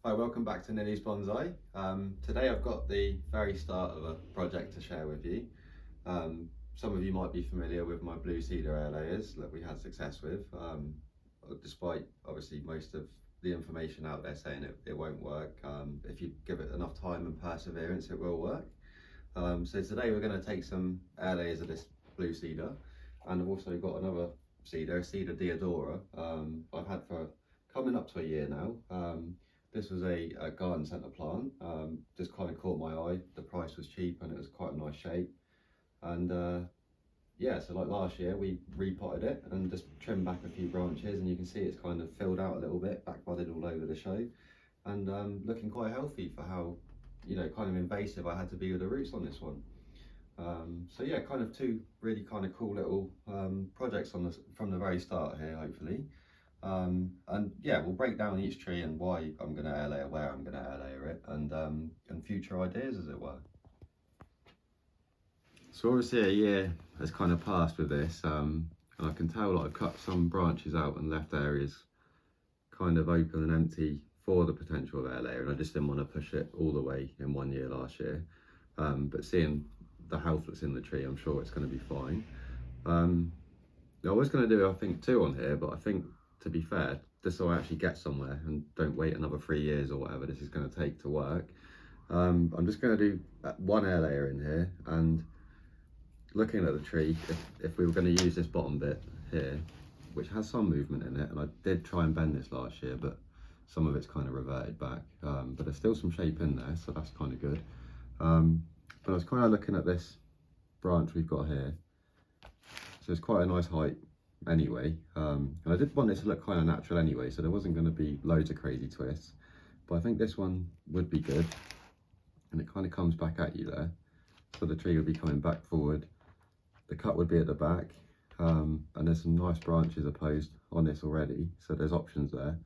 Hi, welcome back to Nini's Bonsai. Today I've got the very start of a project to share with you. Some of you might be familiar with my blue cedar air layers that we had success with, despite obviously most of the information out there saying it won't work. If you give it enough time and perseverance, it will work. So today we're going to take some air layers of this blue cedar, and I've also got another cedar, Cedar Deodora. I've had for coming up to a year now. This was a garden centre plant, just kind of caught my eye. The price was cheap and it was quite a nice shape. And yeah, so like last year we repotted it and just trimmed back a few branches, and you can see it's kind of filled out a little bit, back budded all over the show, and looking quite healthy for how, kind of invasive I had to be with the roots on this one. So yeah, kind of two really kind of cool little projects from the very start here, hopefully. And yeah, we'll break down each tree and why I'm going to air layer, where I'm going to air layer it, and future ideas, as it were. So obviously a year has kind of passed with this, and I can tell that I've cut some branches out and left areas kind of open and empty for the potential of air layer, and I just didn't want to push it all the way in 1 year last year. But seeing the health that's in the tree, I'm sure it's going to be fine. I was going to do, I think, 2 on here, but I think, to be fair, just so I actually get somewhere and don't wait another 3 years or whatever this is going to take to work, I'm just going to do 1 air layer in here. And looking at the tree, if we were going to use this bottom bit here, which has some movement in it, and I did try and bend this last year, but some of it's kind of reverted back, but there's still some shape in there, so that's kind of good. But I was kind of looking at this branch we've got here, so it's quite a nice height anyway, and I did want this to look kind of natural anyway, so there wasn't going to be loads of crazy twists, but I think this one would be good, and it kind of comes back at you there, so the tree would be coming back forward, the cut would be at the back, and there's some nice branches opposed on this already, so there's options there,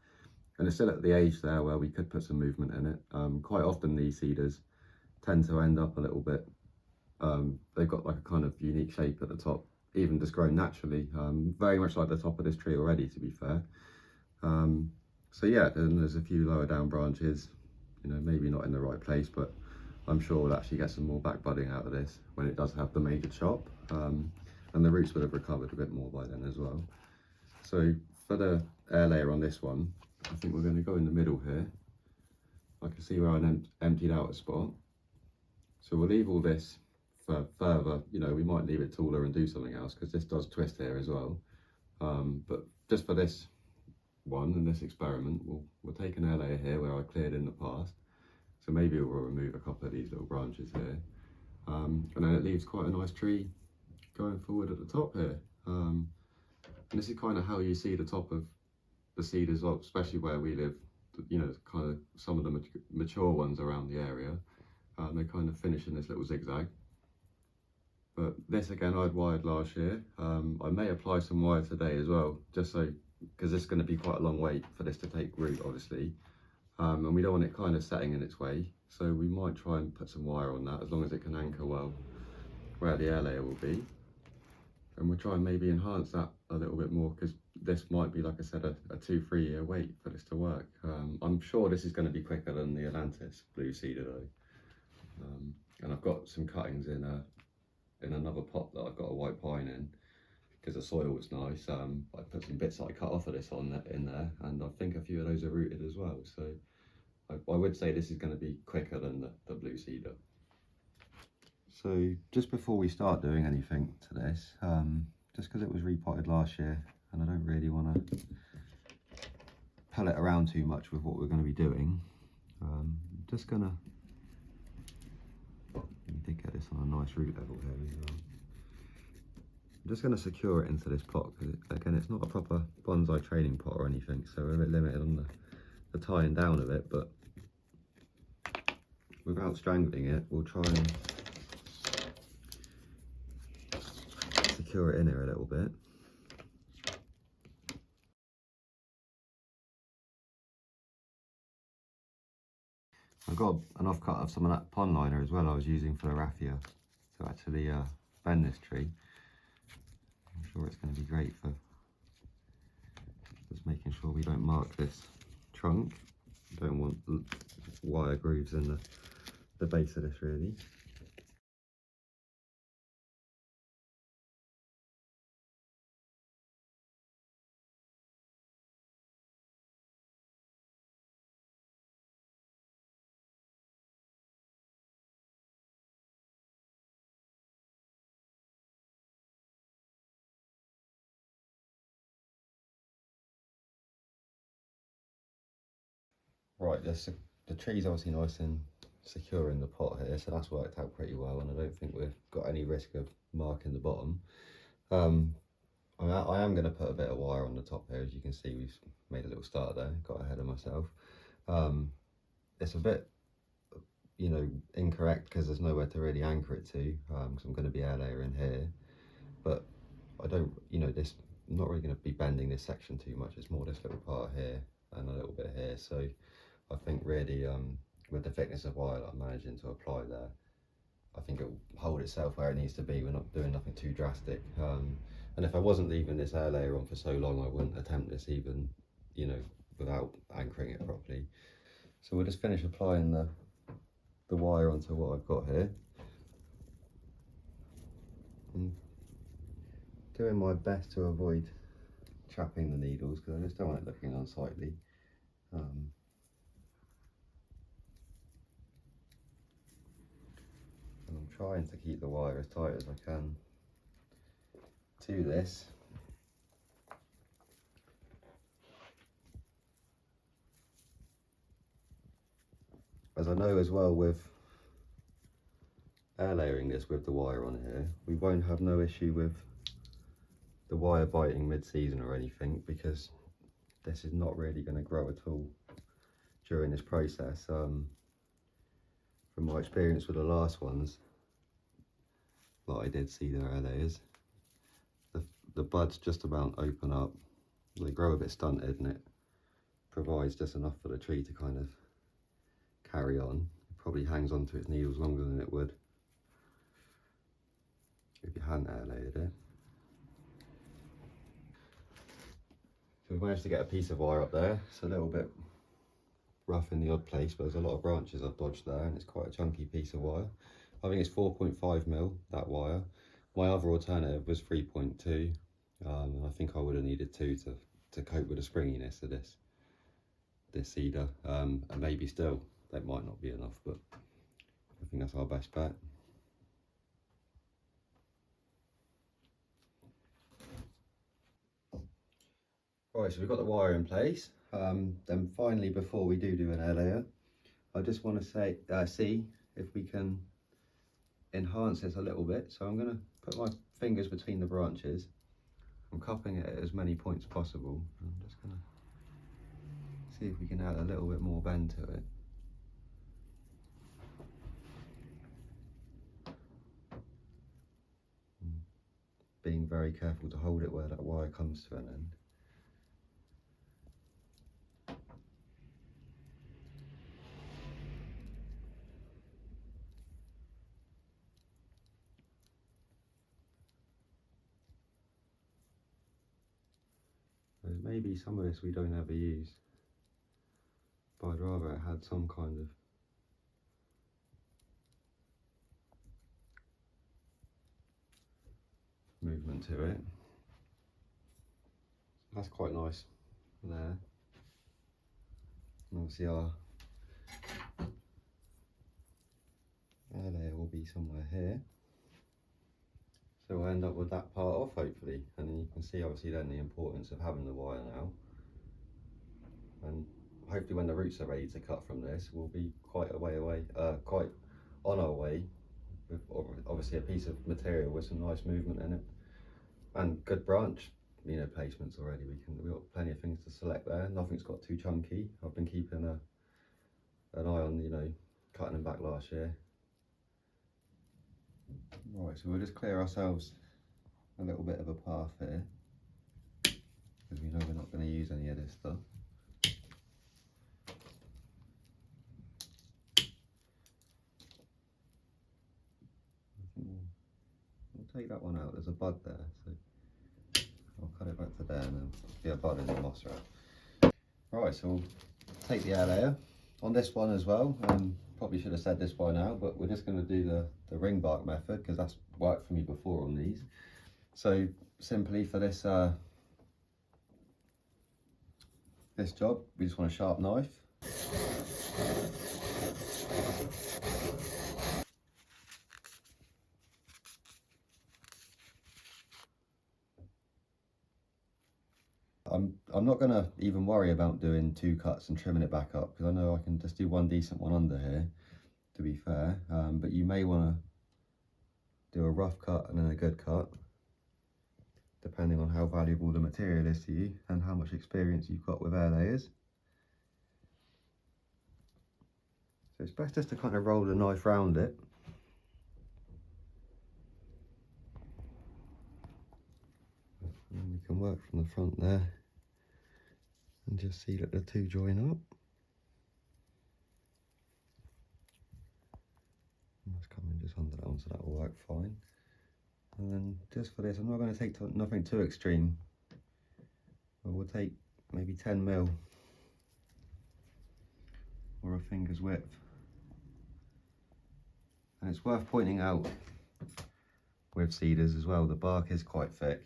and it's still at the age there where we could put some movement in it. Quite often these cedars tend to end up a little bit, they've got like a kind of unique shape at the top, even just grown naturally, very much like the top of this tree already, to be fair. So yeah, then there's a few lower down branches, maybe not in the right place, but I'm sure we'll actually get some more back budding out of this when it does have the major chop, and the roots would have recovered a bit more by then as well. So for the air layer on this one, I think we're going to go in the middle here. I can see where I emptied out a spot, so we'll leave all this for further, we might leave it taller and do something else, because this does twist here as well, but just for this one and this experiment, we'll take an air layer here where I cleared in the past, so maybe we'll remove a couple of these little branches here, and then it leaves quite a nice tree going forward at the top here, and this is kind of how you see the top of the cedars, especially where we live, kind of some of the mature ones around the area, they kind of finish in this little zigzag. But this again I'd wired last year. I may apply some wire today as well, just so, because it's going to be quite a long wait for this to take root obviously, and we don't want it kind of setting in its way, so we might try and put some wire on that, as long as it can anchor well where the air layer will be, and we'll try and maybe enhance that a little bit more, because this might be, like I said, a 2-3 year wait for this to work. I'm sure this is going to be quicker than the Atlas Blue Cedar though, and I've got some cuttings in another pot that I've got a white pine in, because the soil was nice. I put some bits that I cut off of this in there, and I think a few of those are rooted as well, so I would say this is going to be quicker than the blue cedar. So just before we start doing anything to this, just because it was repotted last year and I don't really want to pull it around too much with what we're going to be doing, just gonna, we did get this on a nice root level here as well. I'm just going to secure it into this pot, because again, it's not a proper bonsai training pot or anything, so we're a bit limited on the tying down of it, but without strangling it, we'll try and secure it in here a little bit. I've got an offcut of some of that pond liner as well I was using for the raffia to actually bend this tree. I'm sure it's going to be great for just making sure we don't mark this trunk. don't want wire grooves in the base of this really. Right, the tree's obviously nice and secure in the pot here, so that's worked out pretty well, and I don't think we've got any risk of marking the bottom. I am going to put a bit of wire on the top here. As you can see, we've made a little start there, got ahead of myself. It's a bit, you know, incorrect because there's nowhere to really anchor it to, because I'm going to be air layering here, but I don't, you know, I'm not really going to be bending this section too much. It's more this little part here and a little bit here, so I think really with the thickness of wire that I'm managing to apply there, I think it will hold itself where it needs to be. We're not doing nothing too drastic, and if I wasn't leaving this air layer on for so long, I wouldn't attempt this even, you know, without anchoring it properly. So we'll just finish applying the wire onto what I've got here, and doing my best to avoid chapping the needles because I just don't want it looking unsightly. And I'm trying to keep the wire as tight as I can to this. As I know as well, with air layering this with the wire on here, we won't have no issue with the wire biting mid-season or anything, because this is not really going to grow at all during this process. From my experience with the last ones that I did see the air layers, the buds just about open up, they grow a bit stunted, and it provides just enough for the tree to kind of carry on. It probably hangs on to its needles longer than it would if you hadn't air layered it. So we've managed to get a piece of wire up there. It's a little bit rough in the odd place, but there's a lot of branches I've dodged there, and it's quite a chunky piece of wire. I think it's 4.5mm, that wire. My other alternative was 3.2, and I think I would have needed 2 to cope with the springiness of this cedar, and maybe still that might not be enough, but I think that's our best bet. Right, so we've got the wire in place. Then finally, before we do an air layer, I just want to see if we can enhance this a little bit. So I'm going to put my fingers between the branches. I'm cupping it at as many points possible. I'm just going to see if we can add a little bit more bend to it. Being very careful to hold it where that wire comes to an end. Maybe some of this we don't ever use, but I'd rather it had some kind of movement to it. That's quite nice there. And obviously our air layer will be somewhere here. So we'll end up with that part off hopefully, and then you can see obviously then the importance of having the wire now. And hopefully when the roots are ready to cut from this, we'll be quite a way away, quite on our way, with obviously a piece of material with some nice movement in it and good branch, you know, placements already. We've got plenty of things to select there. Nothing's got too chunky. I've been keeping an eye on, you know, cutting them back last year. Right, so we'll just clear ourselves a little bit of a path here, because we know we're not going to use any of this stuff. We'll take that one out. There's a bud there, so I'll cut it back to there, and then be a bud in the moss wrap. Right, so we'll take the air layer on this one as well. Probably should have said this by now, but we're just going to do the ring bark method because that's worked for me before on these. So simply for this this job, we just want a sharp knife. I'm not going to even worry about doing 2 cuts and trimming it back up because I know I can just do one decent one under here, to be fair. But you may want to do a rough cut and then a good cut, depending on how valuable the material is to you and how much experience you've got with air layers. So it's best just to kind of roll the knife round it. And we can work from the front there and just see that the two join up. Let's come in just under that one, so that will work fine. And then just for this, I'm not going to take nothing too extreme, but we'll take maybe 10 mil or a finger's width. And it's worth pointing out with cedars as well, the bark is quite thick,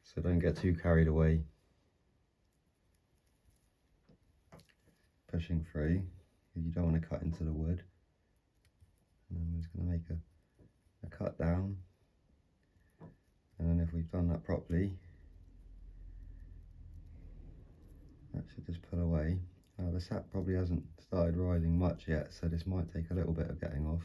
so don't get too carried away pushing through, because you don't want to cut into the wood. And then we're just going to make a cut down, and then if we've done that properly, that should just pull away. Now the sap probably hasn't started rising much yet, so this might take a little bit of getting off.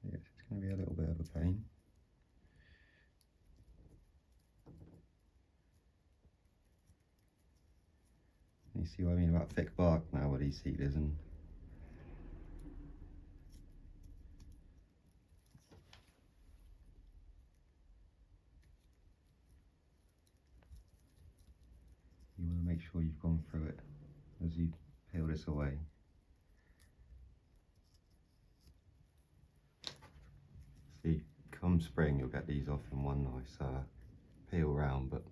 Yeah, it's going to be a little bit of a pain. You see what I mean about thick bark now with these cedars, and you want to make sure you've gone through it as you peel this away. See, come spring you'll get these off in one nice peel round, but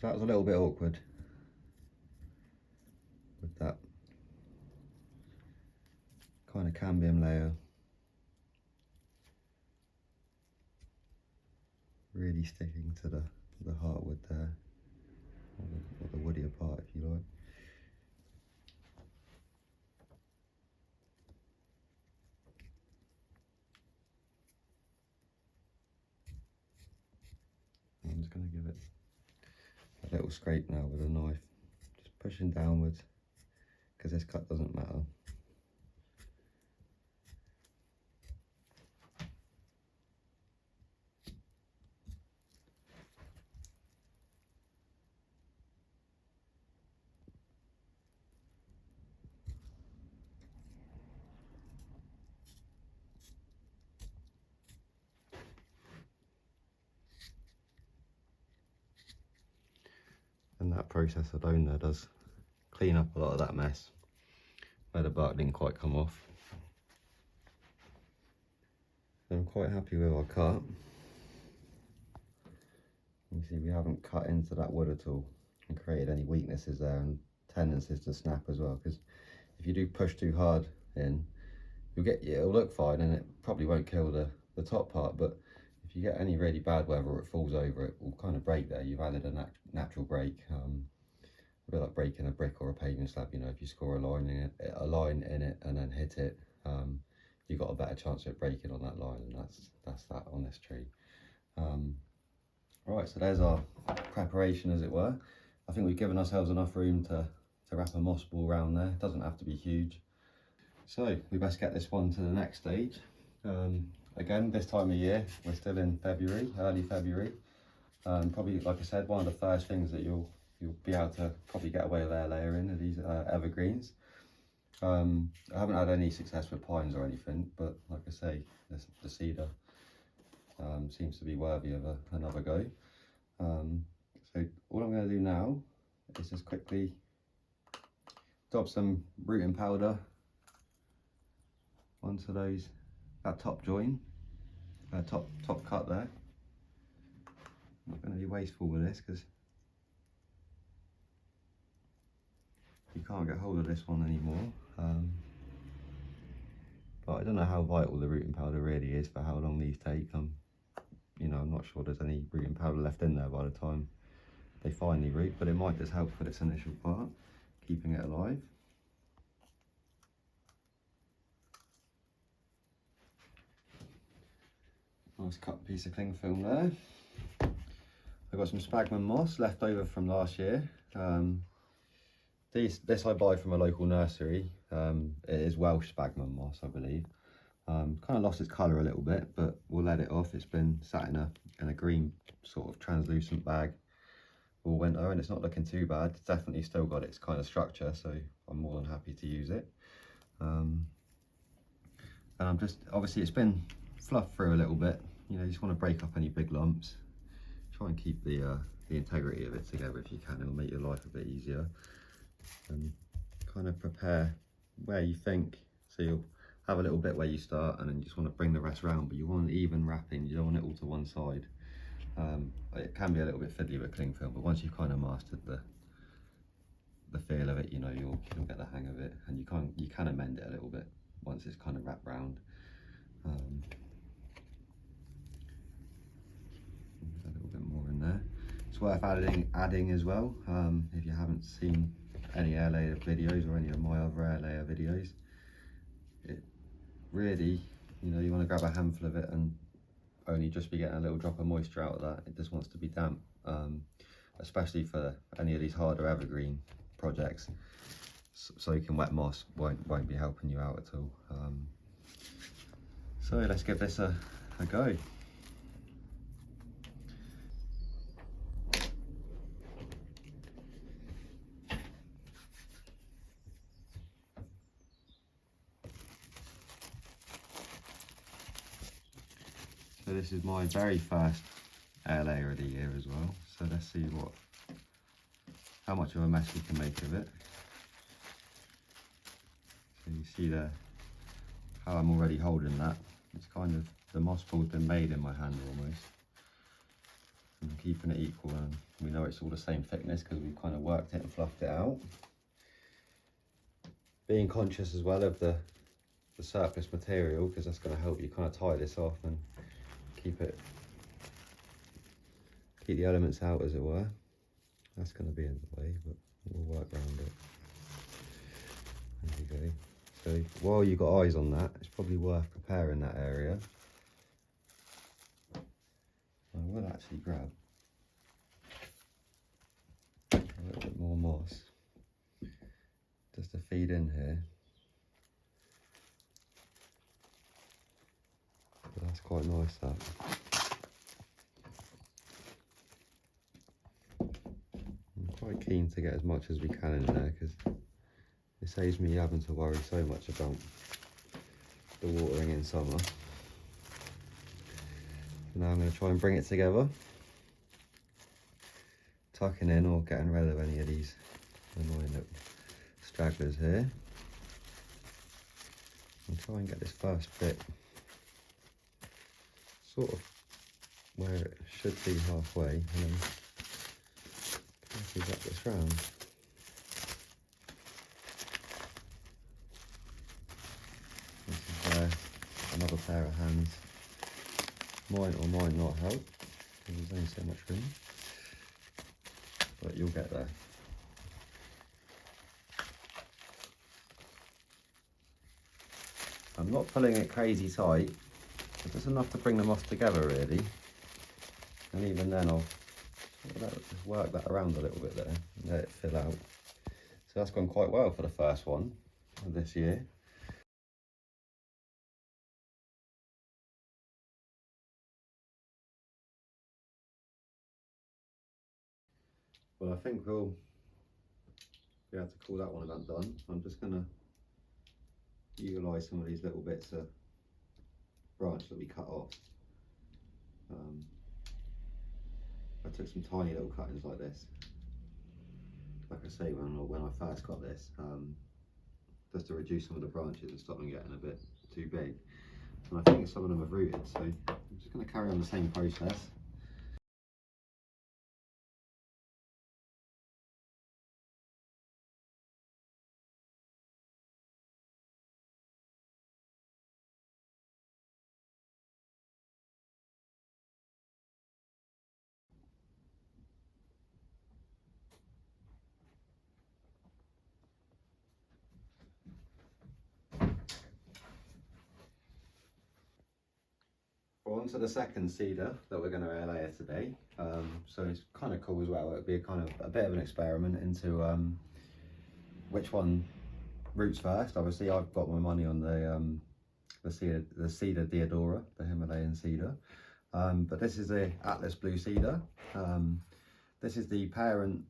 so that was a little bit awkward with that kind of cambium layer really sticking to the heartwood there, or the woodier part if you like. I'm just going to give it a little scrape now with a knife, just pushing downwards, because this cut doesn't matter. And that process alone there does clean up a lot of that mess where the bark didn't quite come off. So I'm quite happy with our cut. You see we haven't cut into that wood at all and created any weaknesses there and tendencies to snap as well, because if you do push too hard in, it'll look fine and it probably won't kill the top part, but if you get any really bad weather or it falls over, it will kind of break there. You've added a natural break, a bit like breaking a brick or a paving slab. You know, if you score a line in it and then hit it, you've got a better chance of it breaking on that line, and that's that on this tree. Right, so there's our preparation, as it were. I think we've given ourselves enough room to to wrap a moss ball around there. It doesn't have to be huge. So we best get this one to the next stage. Again, this time of year, we're still in February, early February. Probably, like I said, one of the first things that you'll be able to probably get away with air layering are these evergreens. I haven't had any success with pines or anything, but like I say, the cedar seems to be worthy of another go. So all I'm going to do now is just quickly dab some rooting powder onto that top join, top cut there. I'm not going to be wasteful with this because you can't get hold of this one anymore. But I don't know how vital the rooting powder really is for how long these take. You know, I'm not sure there's any rooting powder left in there by the time they finally root, but it might just help for this initial part, keeping it alive. Nice cut piece of cling film there. I've got some sphagnum moss left over from last year. This I buy from a local nursery. It is Welsh sphagnum moss, I believe. Kind of lost its colour a little bit, but we'll let it off. It's been sat in a green sort of translucent bag all winter, and it's not looking too bad. It's definitely still got its kind of structure, so I'm more than happy to use it. And I'm just, obviously it's been fluffed through a little bit. You know, you just want to break up any big lumps. Try and keep the integrity of it together if you can. It'll make your life a bit easier. And kind of prepare where you think, so you'll have a little bit where you start, and then you just want to bring the rest round, but you want an even wrapping. You don't want it all to one side. It can be a little bit fiddly with cling film, but once you've kind of mastered the feel of it, you know, you'll get the hang of it, and you can amend it a little bit once it's kind of wrapped round. A little bit more in there. It's worth adding as well, if you haven't seen any air layer videos or any of my other air layer videos. It really, you know, you want to grab a handful of it and only just be getting a little drop of moisture out of that. It just wants to be damp, especially for any of these harder evergreen projects. Soaking wet moss won't be helping you out at all. So let's give this a go. So this is my very first air layer of the year as well. So let's see how much of a mess we can make of it. So you see there how I'm already holding that. It's kind of, the moss ball's been made in my hand almost. And I'm keeping it equal, and we know it's all the same thickness because we've kind of worked it and fluffed it out. Being conscious as well of the surplus material, because that's going to help you kind of tie this off and keep the elements out, as it were. That's going to be in the way, but we'll work around it. There you go. So while you've got eyes on that, it's probably worth preparing that area. I will actually grab a little bit more moss just to feed in here. But that's quite nice, that. I'm quite keen to get as much as we can in there, because it saves me having to worry so much about the watering in summer. Now I'm going to try and bring it together, tucking in or getting rid of any of these annoying little stragglers here, and try and get this first bit sort of where it should be halfway, and then carefully wrap this round. This is another pair of hands. Might or might not help, because there's only so much room, but you'll get there. I'm not pulling it crazy tight, but just enough to bring them off together really, and even then I'll just work that around a little bit there and let it fill out. So that's gone quite well for the first one of this year. Well, I think we'll be able to call that one done. I'm just going to utilise some of these little bits of branch that we cut off. I took some tiny little cuttings like this. Like I say, when I first got this, just to reduce some of the branches and stop them getting a bit too big. And I think some of them have rooted, so I'm just going to carry on the same process. Well, on to the second cedar that we're going to airlayer today. So it's kind of cool as well. It'll be a bit of an experiment into which one roots first. Obviously, I've got my money on the Cedar Deodora, the Himalayan Cedar. But this is the Atlas Blue Cedar. This is the parent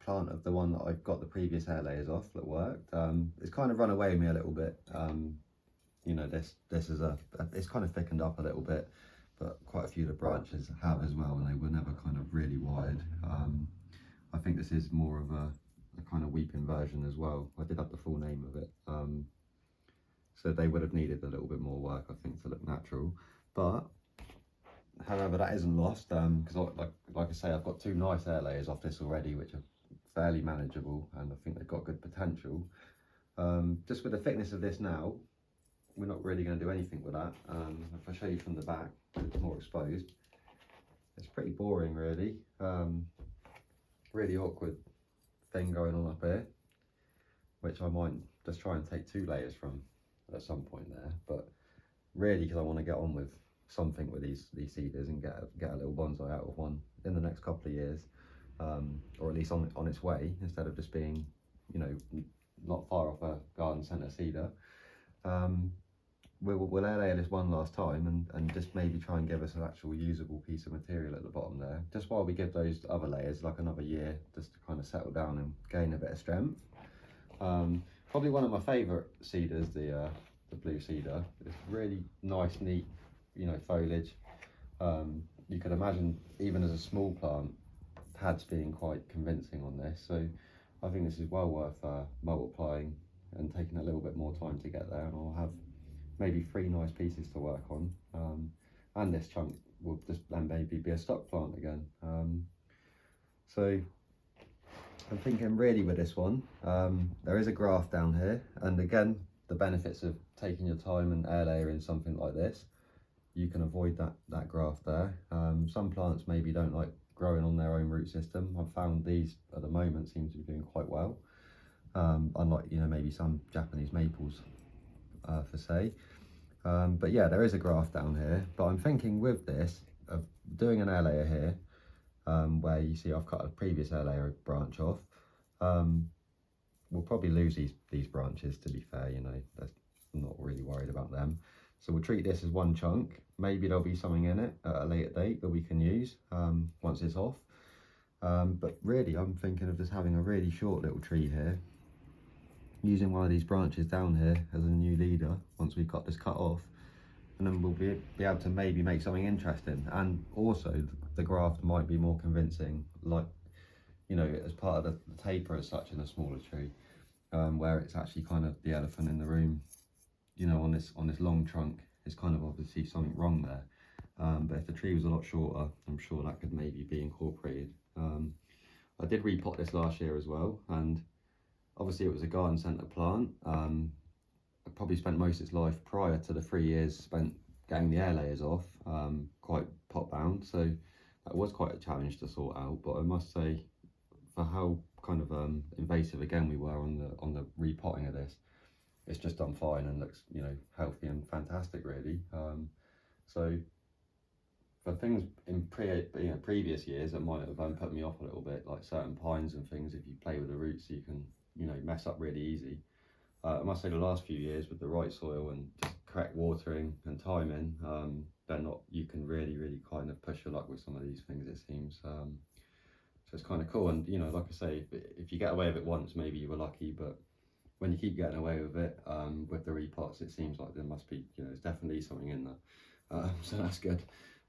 plant of the one that I've got the previous air layers off that worked. It's kind of run away with me a little bit. You know, this is it's kind of thickened up a little bit, but quite a few of the branches have as well, and they were never kind of really wide. I think this is more of a kind of weeping version as well. I did have the full name of it. So they would have needed a little bit more work, I think, to look natural. But however, that isn't lost, because like I say, I've got two nice air layers off this already, which are fairly manageable, and I think they've got good potential. Just with the thickness of this now, we're not really going to do anything with that. If I show you from the back, it's more exposed. It's pretty boring, really. Really awkward thing going on up here, which I might just try and take two layers from at some point there. But really, because I want to get on with something with these cedars and get a little bonsai out of one in the next couple of years, or at least on its way, instead of just being, you know, not far off a garden centre cedar. We'll airlayer this one last time and just maybe try and give us an actual usable piece of material at the bottom there, just while we give those other layers like another year, just to kind of settle down and gain a bit of strength. Probably one of my favourite cedars, the blue cedar. It's really nice, neat, you know, foliage. You could imagine, even as a small plant, pads being quite convincing on this, so I think this is well worth multiplying and taking a little bit more time to get there, and I'll have maybe 3 nice pieces to work on, and this chunk will just then maybe be a stock plant again. So I'm thinking really with this one, there is a graft down here, and again, the benefits of taking your time and air layering something like this, you can avoid that graft there. Some plants maybe don't like growing on their own root system. I've found these at the moment seem to be doing quite well, unlike, you know, maybe some Japanese maples for say. But yeah, there is a graft down here, but I'm thinking with this of doing an air layer here, where you see I've cut a previous air layer branch off. We'll probably lose these branches, to be fair, you know, I'm not really worried about them. So we'll treat this as one chunk. Maybe there'll be something in it at a later date that we can use once it's off. But really, I'm thinking of just having a really short little tree here, using one of these branches down here as a new leader once we've got this cut off, and then we'll be able to maybe make something interesting. And also the graft might be more convincing, like, you know, as part of the taper as such in a smaller tree, where it's actually kind of the elephant in the room. You know, on this long trunk, it's kind of obviously something wrong there. But if the tree was a lot shorter, I'm sure that could maybe be incorporated. I did repot this last year as well, and obviously it was a garden centre plant. I probably spent most of its life prior to the 3 years spent getting the air layers off, quite pot bound, so that was quite a challenge to sort out. But I must say, for how kind of invasive again we were on the repotting of this, it's just done fine and looks, you know, healthy and fantastic, really. So for things in previous years that might have put me off a little bit, like certain pines and things, if you play with the roots, you can you know, mess up really easy. I must say the last few years with the right soil and just correct watering and timing, you can really kind of push your luck with some of these things, it seems. So it's kind of cool. And you know, like I say, if you get away with it once, maybe you were lucky, but when you keep getting away with it with the repots, it seems like there must be, you know, there's definitely something in there. So that's good.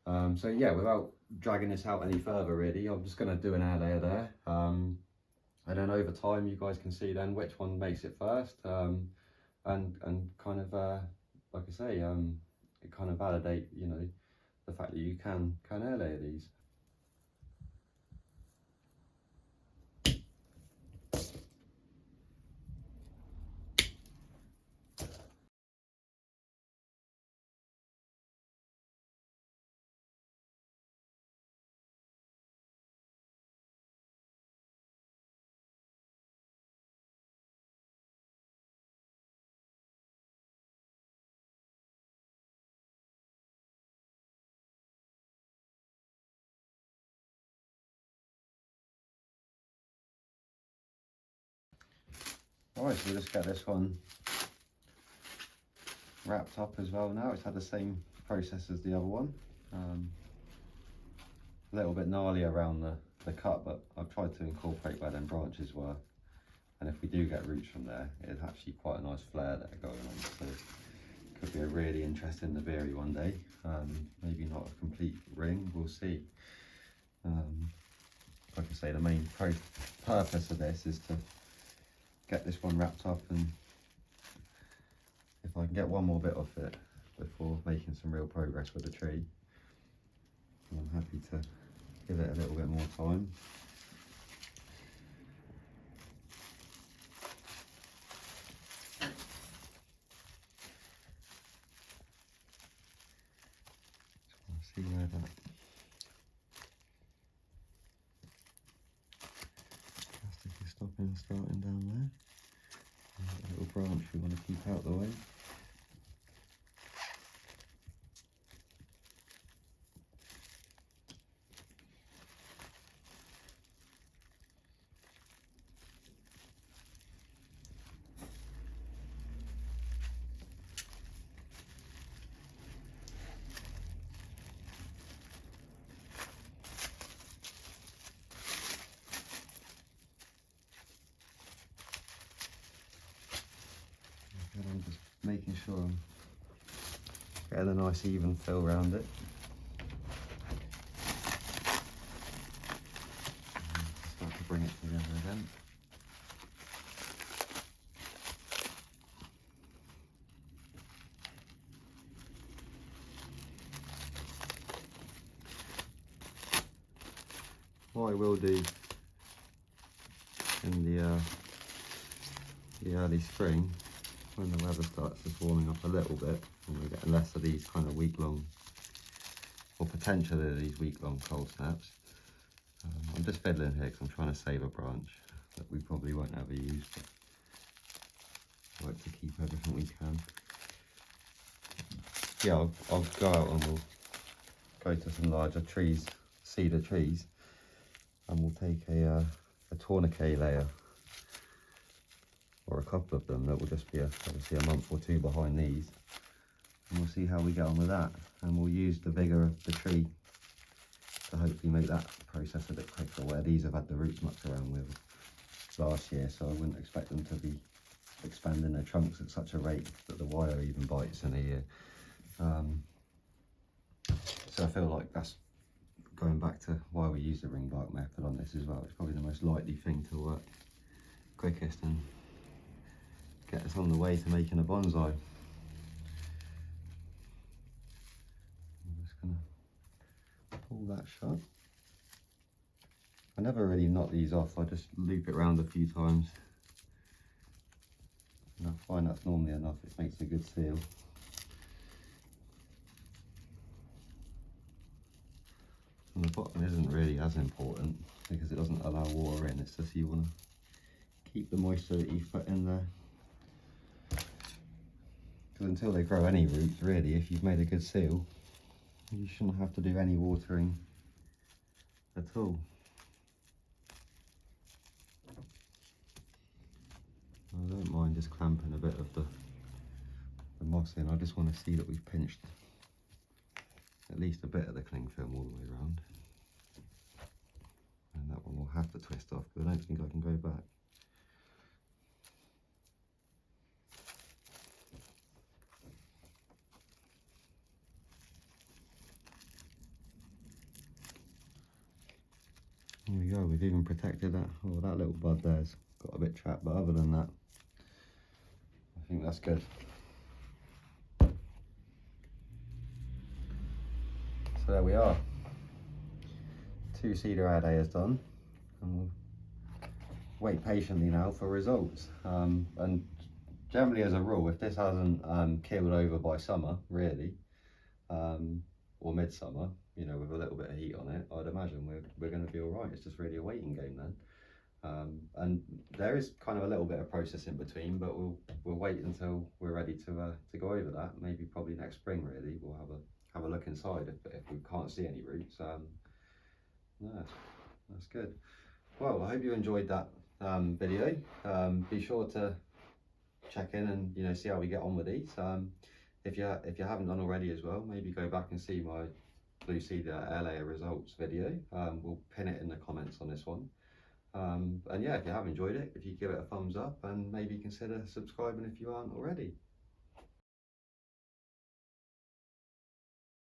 So yeah, without dragging this out any further, really, I'm just going to do an air layer there. And then over time, you guys can see then which one makes it first. And kind of, like I say, it kind of validate, you know, the fact that you can air layer these. Alright, so we'll just get this one wrapped up as well now. It's had the same process as the other one. A little bit gnarly around the cut, but I've tried to incorporate where them branches were. And if we do get roots from there, it's actually quite a nice flare there going on. So it could be a really interesting Naviri one day. Maybe not a complete ring, we'll see. Like I say, the main purpose of this is to get this one wrapped up, and if I can get one more bit off it before making some real progress with the tree, I'm happy to give it a little bit more time. Just want to see where that plastic is stopping and starting down there. A little branch we want to keep out of the way. And I'm just making sure I'm getting a nice even fill around it. Start to bring it together again. What I will do in the early spring, when the weather starts just warming up a little bit and we're getting less of these kind of week-long, or potentially these week-long cold snaps, I'm just fiddling here because I'm trying to save a branch that we probably won't ever use, but I like to keep everything we can. Yeah, I'll go out and we'll go to some larger trees, cedar trees, and we'll take a tourniquet layer, or a couple of them that will just be obviously a month or two behind these, and we'll see how we get on with that, and we'll use the vigour of the tree to hopefully make that process a bit quicker, where these have had the roots mucked around with last year, so I wouldn't expect them to be expanding their trunks at such a rate that the wire even bites in a year. So I feel like that's going back to why we use the ring bark method on this as well. It's probably the most likely thing to work quickest and get us on the way to making a bonsai. I'm just going to pull that shut. I never really knot these off, I just loop it around a few times. And I find that's normally enough, it makes a good seal. And the bottom isn't really as important because it doesn't allow water in, it's just you want to keep the moisture that you've put in there. Because until they grow any roots, really, if you've made a good seal, you shouldn't have to do any watering at all. mind just clamping a bit of the moss in. I just want to see that we've pinched at least a bit of the cling film all the way around. And that one will have to twist off because I don't think I can go back. There we go, we've even protected that. Oh, that little bud there's got a bit trapped, but other than that, I think that's good. So there we are. 2 cedar AirLayers done, and we'll wait patiently now for results. And generally, as a rule, if this hasn't keeled over by summer, really, or midsummer, you know, with a little bit of heat on it, I'd imagine we're going to be all right. It's just really a waiting game then. And there is kind of a little bit of process in between, but we'll wait until we're ready to go over that. Maybe probably next spring, really. We'll have a look inside if we can't see any roots. No, that's good. Well, I hope you enjoyed that video. Be sure to check in and, you know, see how we get on with these. If you haven't done already as well, maybe go back and see my Blue Cedar AirLayer results video. We'll pin it in the comments on this one. And yeah, if you have enjoyed it, if you give it a thumbs up and maybe consider subscribing if you aren't already.